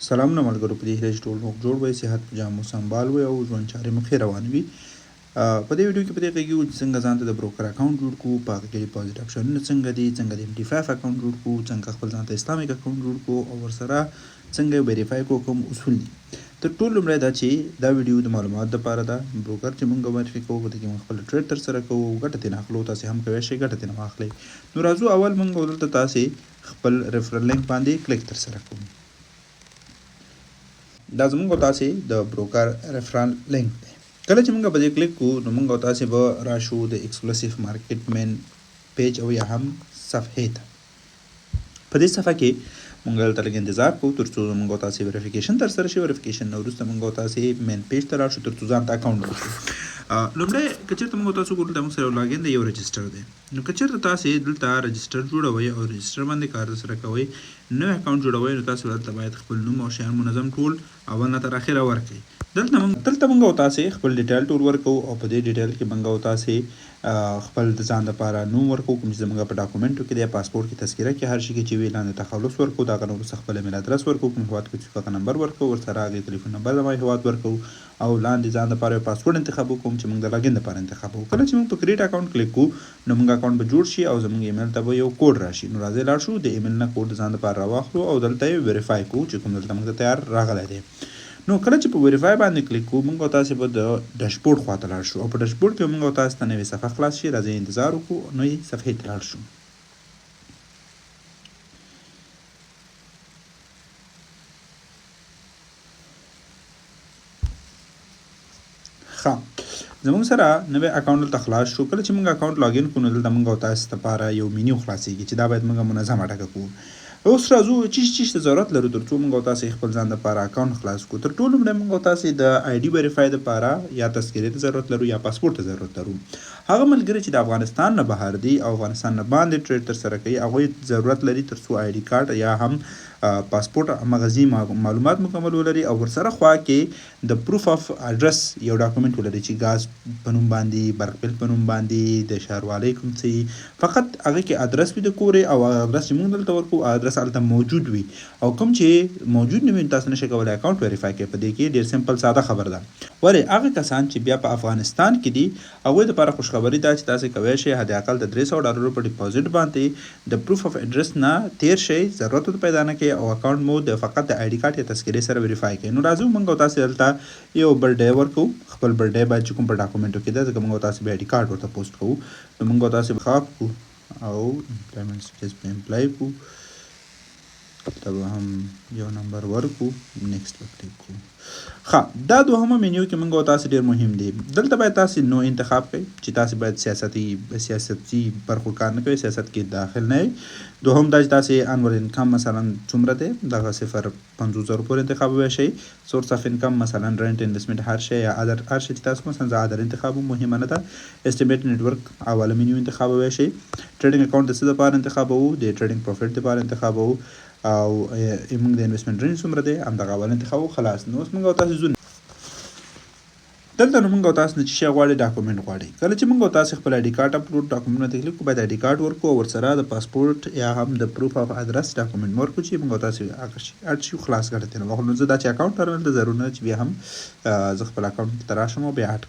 سلامونه ملګرو، په دې هیله چې ټول روغ جوړ وئ، صحت په جامو سنبال وئ او ژوند چارې مو ښې روانې وي. په دې ویډیو کې په دې غږیږو چې څنګه ځان ته د بروکر اکاونټ جوړ کړو، په هغه کې ډیپازیټ اپشنونه څنګه دي، څنګه د MT5 اکاونټ جوړ کړو، څنګه خپل ځان ته اسلامیک اکاونټ جوړ کړو او ورسره څنګه ویریفای کړو، کوم اصول دي. تر ټولو لومړی دا چې دا ویډیو د معلومات دپاره ده. بروکر چې موږ معرفي کوو په دې کې موږ خپل ټریډ ترسره کوو، ګټه ترېنه اخلو، تاسې هم کولی شئ ګټه ترېنه واخلئ. نو راځو اول موږ دلته تاسې خپل ریفرل لینک باندې کلیک ترسره کوو. دا زموږ او تاسې د بروکر ریفرال لینک دی. کله چې موږ په دې کلیک کوو نو موږ او تاسې به راشو د ایکسکلوسیو مارکیټ مین پیج او یا هم صفحې ته. په دې صفحه کې موږ دلته لږ انتظار کوو تر څو موږ او تاسې وریفیکیشن ترسره شي. وریفیکیشن نه وروسته موږ او تاسې مین پیج ته راشو تر څو ځان ته اکاونټ وکړو. لومړی که چېرته موږ تاسو ګورو دلته موږ سره یو لاګین دی، یو رجسټر دی. نو که چېرته تاسې دلته رجسټر جوړوئ او رجسټر باندې کار سره کوئ، نوی اکاونټ جوړوئ، نو تاسې دلته باید خپل نوم او شیان منظم ټول اول نه تر اخره ورکړئ. دلته موږ او تاسې خپل ډیټیل ټول ورکوو او په دې ډیټیل کې موږ او تاسې خپل د ځان لپاره نوم ورکوو، کوم چې زموږ په ډاکومنټو کې دی، پاسپورټ کې، تذکره کې، هر شي کې چې وي، لاندې تخلص ورکوو، د هغه نه وروسته خپل ایمیل ادرس ورکوو، کوم هېواد کې چې هغه نمبر ورکوو، ورسره هغې تلیفون نمبر د هېواد ورکوو او لاندې ځان لپاره یو پاسورډ انتخابوو کوم چې موږ د لاګین لپاره انتخابوو. کله چې موږ په کریټ اکاونټ کلیک کوو نو موږ اکاونټ به جوړ شي او زموږ ایمیل ته به یو کوډ راشي. نو راځئ لاړ شو د ایمیل نه کوډ د ځان لپاره راواخلو او دلته یې ویریفای کوو چې کوم دلته موږ ته تیار راغلی دی. نو کله چې په ویریفای باندې کلیک کوو موږ او تاسې به د ډیشبورډ خواته لاړ شو او په ډیشبورډ کې موږ او تاسې ته نوې صفحه خلاص شي. راځئ انتظار وکړو، نوې صفحې ته لاړ شو. زموږ سره نوی اکاونټ دلته خلاص شو. کله چې موږ اکاونټ لاګین کړو نو دلته موږ او تاسې لپاره یو مینیو خلاصیږي چې دا باید موږ منظمه ډکه کړو. اوس راځو چی ته ضرورت لرو تر څو موږ او تاسې خپل ځان لپاره اکاونټ خلاص کړو. تر ټولو لومړی موږ او تاسې د آی ډي ویریفای دپاره یا تذکرې ته ضرورت لرو یا پاسپورټ ته ضرورت لرو. هغه ملګري چې د افغانستان نه بهر دي او افغانستان نه باندې ټریډ ترسره کوي هغوی ضرورت لري تر څو آی ډي کارت یا هم پاسپورټ مغزي معلومات مکمل ولري او ورسره خوا کې د پروف اف اډرس یو ډاکومنټ ولري چې ګاز په نوم باندې، برق بل په نوم باندې، د ښاروالۍ کوم څه فقط هغه کې ادرس وي د کورې او ادرس چې موږ دلته ورکوو ادرس هلته موجود وي او کوم چې موجود نه وي تاسو نشئ کولی اکاونټ ویریفای کړئ. په دې کې ډېر سمپل ساده خبر ده. ولې هغه کسان چې بیا په افغانستان کې دي هغوی دپاره خوشخبري ده چې تاسې کولی شئ حد اقل د $300 په ډیپازیټ باندې د پروف اف اډرس نه تیر شئ، ضرورت ورته پیدا نه کوي او اکاونټ مو د فقط د آی ډي کارت یا تذکرې سره ویریفای کوي. نو راځو موږ او تاسې دلته یو برډے ورکوو. خپل برډے باید چې کوم په ډاکومنټو کې ده ځکه موږ او تاسې به آی ډي کارت ورته پوسټ کوو. نو موږ او تاسې به خواب کړو او امپلایمنټ سټیټس به امپلای کړو، ته به هم یو نمبر ورکړو، نیکسټ به کلیک کړو. دا دوهمه مینیو کې موږ او تاسې ډېر مهم دی. دلته باید تاسې نو انتخاب کړئ چې تاسې باید سیاستي برخو کار نه کوئ، سیاست کې داخل نه یئ. دوهم دا چې تاسې انول انکم مثلا څومره دی دغه 0.50,000 پورې انتخابولی شئ. سورس اف انکم مثلا رنټ انویسټمنټ هر شی یا ادر هر شی چې تاسو مثلا زه ادر انتخابوم، مهمه نه ده. اسټیمیټ نیټورک اوله مینیو انتخابولی شئ. ټریډینګ اکاونټ د څه دپاره انتخابوو؟ د ټریډینګ پروفیټ دپاره انتخابوو او موږ د انویسټمنټ رینج څومره دی همدغه اول انتخابوو. خلاص. نو اوس موږ او تاسې ځو دلته نو موږ او تاسې نه چې شی غواړئ ډاکومنټ غواړئ. کله چې موږ او تاسې خپل آی ډي کارت اپلوډ ډاکومنټ باندې کلیک کوو باید آی ډي کارت ورکړو او ورسره د پاسپورټ یا هم د پروف اف ادرس ډاکومنټ مو ورکړو چې موږ او تاسې اډ شو خلاص ګټه ترېنه واخلو. نو زه دا چې اکاونټ لرم دلته ضرور نه چې بیا هم زه خپل اکاونټ ته راشم او بیا اډ